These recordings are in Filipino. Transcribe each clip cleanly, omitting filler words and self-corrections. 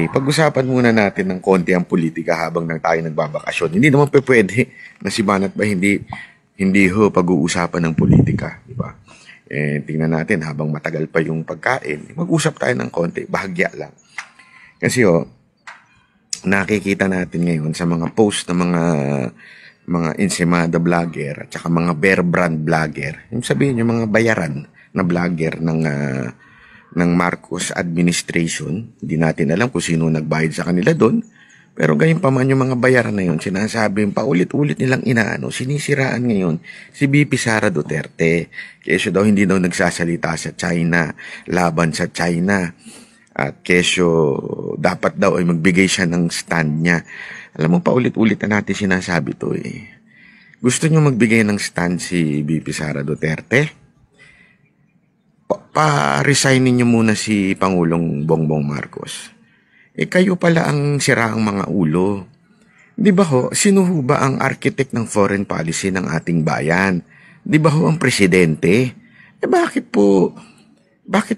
Pag-usapan muna natin ng konti ang politika habang nang tayo nagbabakasyon. Hindi naman pwede na si Banat ba hindi ho pag-uusapan ng politika, di ba? Tingnan natin habang matagal pa yung pagkain, mag-usap tayo ng konti, bahagya lang. Kasi nakikita natin ngayon sa mga post ng mga Ensaymada vlogger at saka mga Bear Brand vlogger, yung sabihin yung mga bayaran na vlogger ng Marcos administration. Hindi natin alam kung sino nagbayad sa kanila doon. Pero gayon pa man yung mga bayaran na yun, sinasabi paulit-ulit nilang sinisiraan ngayon si VP Sara Duterte. Kesyo daw hindi daw nagsasalita sa China, laban sa China. At kesyo dapat daw ay magbigay siya ng stand niya. Alam mo, paulit-ulit na natin sinasabi to eh. Gusto nyo magbigay ng stand si VP Sara Duterte? Pa-resign ninyo muna si Pangulong Bongbong Marcos. Kayo pala ang siraang mga ulo. Di ba sino ho ba ang architect ng foreign policy ng ating bayan? Di ba ang presidente? Bakit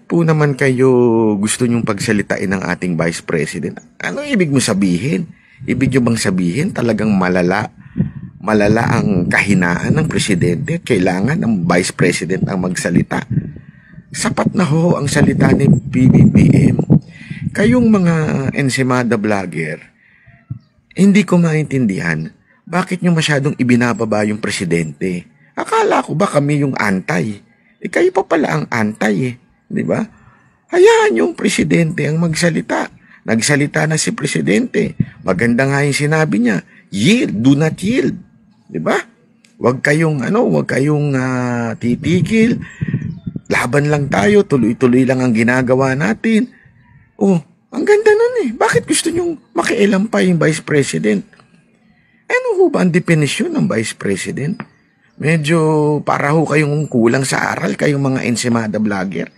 po naman kayo gusto nyong pagsalitain ng ating vice president? Ano ibig mo sabihin? Ibig nyo bang sabihin talagang malala ang kahinaan ng presidente at kailangan ng vice president ang magsalita? Sapat na ho ang salita ni PBBM. Kayong mga Ensaymada vlogger, hindi ko maintindihan bakit nyo masyadong ibinababa yung presidente. Akala ko ba kami yung antay? Kayo pa pala ang antay di ba? Hayaan yung presidente ang magsalita. Nagsalita na si presidente. Maganda nga yung sinabi niya, yield, do not yield. Di ba? Huwag kayong titigil. Laban lang tayo, tuloy-tuloy lang ang ginagawa natin. Ang ganda nun eh. Bakit gusto nyong makialam pa yung Vice President? Ano ho ba ang definisyon ng Vice President? Medyo para ho kayong kulang sa aral, kayong mga Ensaymada vlogger.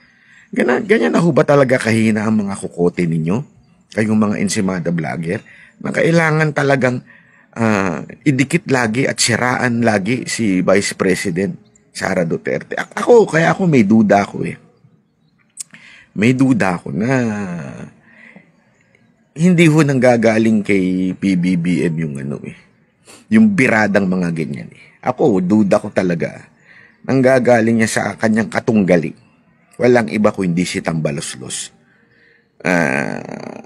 Ganyan na ho ba talaga kahina ang mga kukote ninyo? Kayong mga Ensaymada vlogger? Na kailangan talagang idikit lagi at siraan lagi si Vice President Sara Duterte. Kaya ako may duda ako eh. May duda ako na hindi ho nanggagaling kay PBBM yung biradang mga ganyan eh. Duda ko talaga. Nanggagaling niya sa kanyang katunggali. Walang iba ko hindi si Tambaloslos.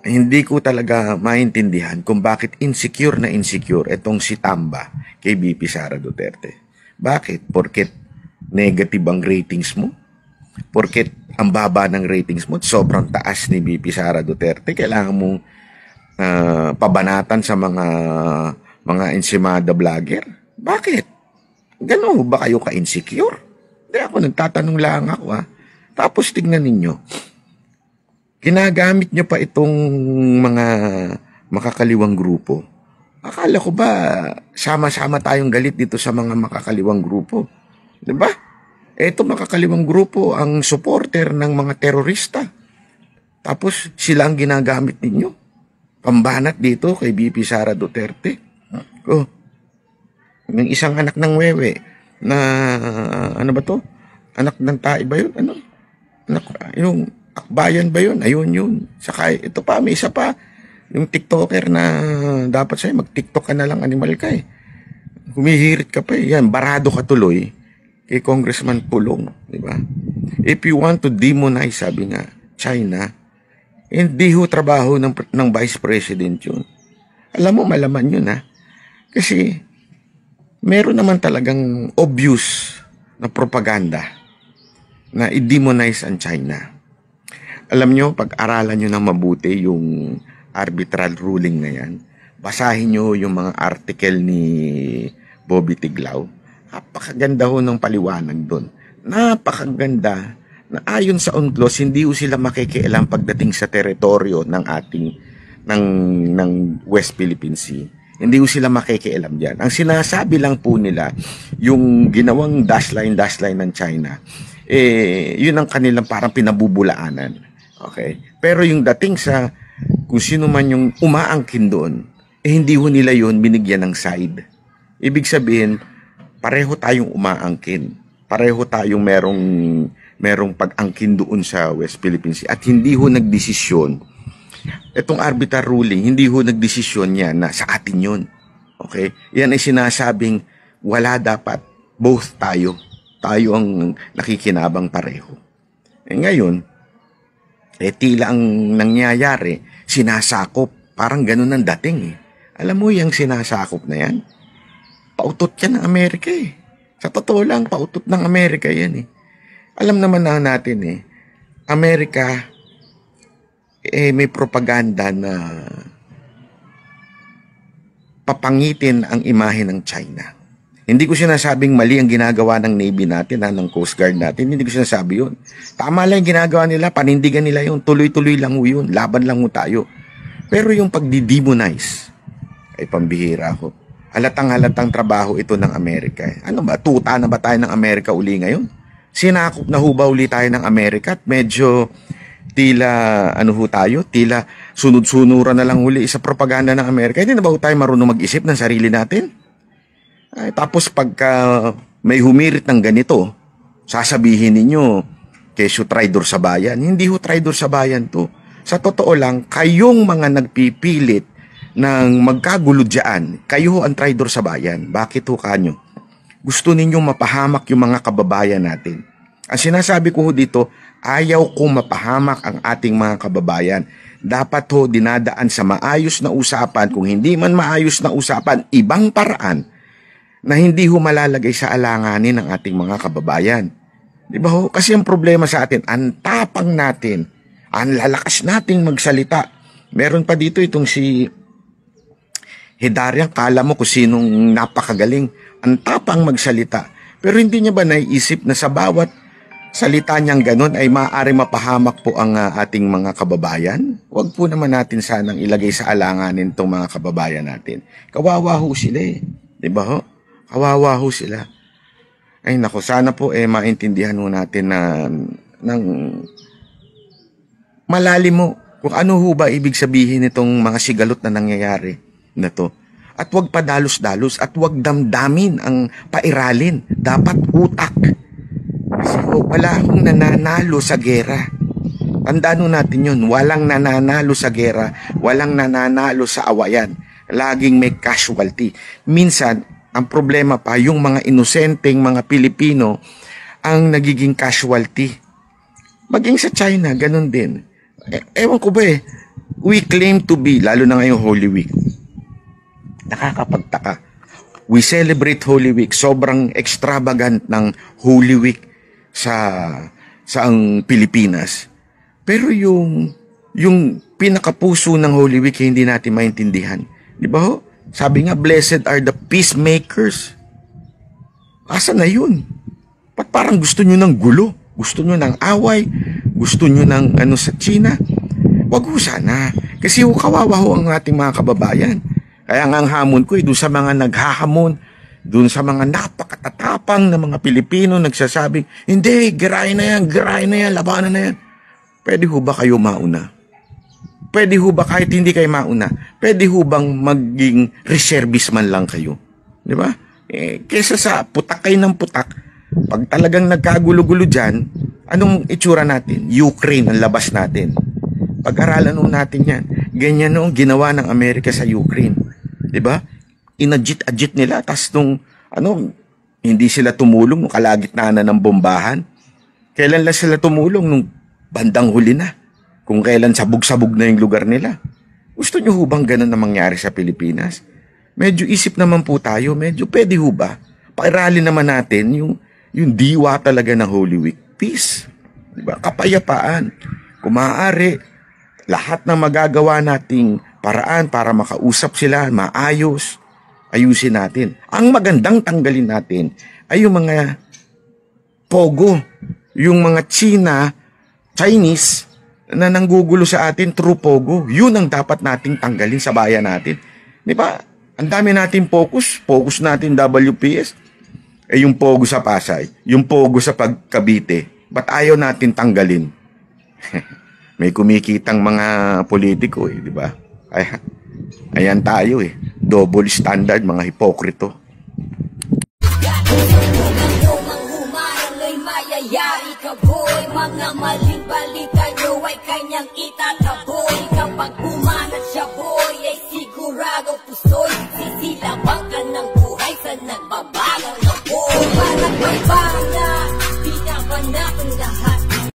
Hindi ko talaga maintindihan kung bakit insecure itong si Tamba kay VP Sara Duterte. Bakit? Porket negative ang ratings mo? Porket ang baba ng ratings mo, sobrang taas ni VP Sara Duterte, kailangan mong pabanatan sa mga Ensaymada vlogger? Bakit? Gano'n ba kayo ka-insecure? Hindi, ako nagtatanong lang ako Tapos tignan ninyo, ginagamit nyo pa itong mga makakaliwang grupo. Akala ko ba sama-sama tayong galit dito sa mga makakaliwang grupo? Diba? Ito makakaliwang grupo ang supporter ng mga terorista. Tapos sila ang ginagamit ninyo. Pambanat dito kay VP Sara Duterte. Yung isang anak ng wewe na ano ba to? Anak ng tae ba yun? Yung akbayan ba yun? Ayun yun. Saka ito pa, may isa pa. Yung TikToker na dapat sa'yo, mag-TikTok ka na lang, animal ka eh. Humihirit ka pa eh. Yan, barado ka tuloy kay Congressman Pulong. Diba? If you want to demonize, sabi nga, China, hindi ho trabaho ng Vice President yun. Alam mo, malaman yun Kasi, meron naman talagang obvious na propaganda na i-demonize ang China. Alam nyo, pag-aralan nyo ng mabuti yung arbitral ruling na yan, basahin nyo yung mga article ni Bobby Tiglao. Napakaganda ho ng paliwanag doon. Napakaganda na ayon sa UNCLOS, hindi ho sila makikialam pagdating sa teritoryo ng West Philippine Sea. Hindi ko sila makikialam dyan. Ang sinasabi lang po nila, yung ginawang dash line ng China, yun ang kanilang parang pinabubulaanan. Okay? Pero yung dating sa kung sino man yung umaangkin doon, hindi ho nila yun binigyan ng side. Ibig sabihin, pareho tayong umaangkin. Pareho tayong merong pag-angkin doon sa West Philippine Sea. At hindi ho nagdesisyon Itong arbitral ruling, hindi ho nagdesisyon yan na sa atin yun. Okay? Yan ay sinasabing wala dapat. Both tayo. Tayo ang nakikinabang pareho. Ngayon, tila ang nangyayari, sinasakop. Parang ganun ang dating. Alam mo yung sinasakop na yan? Pautot yan ng Amerika eh. Sa totoo lang, pautot ng Amerika yan eh. Alam naman na natin Amerika, may propaganda na papangitin ang imahe ng China. Hindi ko sinasabing mali ang ginagawa ng Navy natin, ng Coast Guard natin. Hindi ko sinasabi yun. Tama lang yung ginagawa nila, panindigan nila yun, tuloy-tuloy lang ho yun, laban lang ho tayo. Pero yung pagdi-demonize, ay pambihira ho. Halatang-halatang trabaho ito ng Amerika. Ano ba, tuta na ba tayo ng Amerika uli ngayon? Sinakop na ho ba uli tayo ng Amerika at medyo tila tila sunod-sunuran na lang huli sa propaganda ng Amerika. Hindi na ba tayo marunong mag-isip ng sarili natin? Tapos pagka may humirit ng ganito, sasabihin ninyo, kesyo traidor sa bayan. Hindi ho traidor sa bayan to. Sa totoo lang, kayong mga nagpipilit ng magkagulo dyan, kayo ho ang traidor sa bayan. Bakit ho kanyo? Gusto ninyong mapahamak yung mga kababayan natin. Ang sinasabi ko ho dito, ayaw kong mapahamak ang ating mga kababayan. Dapat ho dinadaan sa maayos na usapan. Kung hindi man maayos na usapan, ibang paraan na hindi ho malalagay sa alanganin ng ating mga kababayan. Di ba ho? Kasi ang problema sa atin, ang tapang natin, ang lalakas nating magsalita. Meron pa dito itong si Hidaryang, kala mo kung sinong napakagaling. Ang tapang magsalita. Pero hindi niya ba naiisip na sa bawat salita niyang ganun ay maaari mapahamak po ang ating mga kababayan? Huwag po naman natin sanang ilagay sa alanganin itong mga kababayan natin. Kawawa ho sila eh. Diba ho? Kawawa ho sila. Ay nako, sana po maintindihan ho natin na ng malalim mo kung ano ho ba ibig sabihin itong mga sigalot na nangyayari na to. At huwag padalos-dalos at huwag damdamin ang pairalin. Dapat utak. Kasi wala akong nananalo sa gera. Tandaan natin yun. Walang nananalo sa gera. Walang nananalo sa awayan. Laging may casualty. Minsan, ang problema pa, yung mga inosenteng mga Pilipino ang nagiging casualty. Maging sa China, ganun din. Ewan ko ba we claim to be, lalo na ngayong Holy Week. Nakakapagtaka. We celebrate Holy Week. Sobrang extravagant ng Holy Week sa ang Pilipinas. Pero yung pinakapuso ng Holy Week hindi natin maintindihan. Di ba ho? Sabi nga, blessed are the peacemakers. Asa na yun? Ba't parang gusto nyo ng gulo? Gusto nyo ng away? Gusto nyo ng sa China? Wag ho sana. Kasi kawawa ho ang ating mga kababayan. Kaya nga ang hamon ko doon sa mga naghahamon, doon sa mga napakatatapang na mga Pilipino nagsasabing, hindi, girahin na yan, labanan na yan. Pwede ho ba kayo mauna? Pwede ho ba kahit hindi kayo mauna? Pwede ho bang maging reservist man lang kayo? Di ba? Kesa sa putak kayo ng putak, pag talagang nagkagulo-gulo dyan, anong itsura natin? Ukraine ang labas natin. Pag-aralan natin yan. Ganyan noong ginawa ng Amerika sa Ukraine. Di ba? Inajit-ajit nila, tas hindi sila tumulong nung kalagitnaan ng bombahan. Kailan lang sila tumulong? Nung bandang huli na. Kung kailan sabog-sabog na yung lugar nila. Gusto nyo hubang ganun na mangyari sa Pilipinas? Medyo isip naman po tayo, medyo pwede ho ba? Pairali naman natin yung diwa talaga ng Holy Week. Peace. Diba? Kapayapaan. Kung maaari, lahat ng magagawa nating paraan para makausap sila, maayos, ayusin natin. Ang magandang tanggalin natin ay yung mga pogo, yung mga Chinese na nanggugulo sa atin through pogo. Yun ang dapat nating tanggalin sa bayan natin. Di ba? Ang dami natin focus natin WPS. Yung pogo sa Pasay, yung pogo sa Cavite, ba't ayaw natin tanggalin? May kumikitang mga politiko di ba? Ayan tayo double standard, mga hipokrito. Mga maling balita nyo ay kanyang itataboy. Pag pumanat siya boy, ay sigurado puso'y sisilabang ka ng buhay sa nagbabagang apoy. Parang may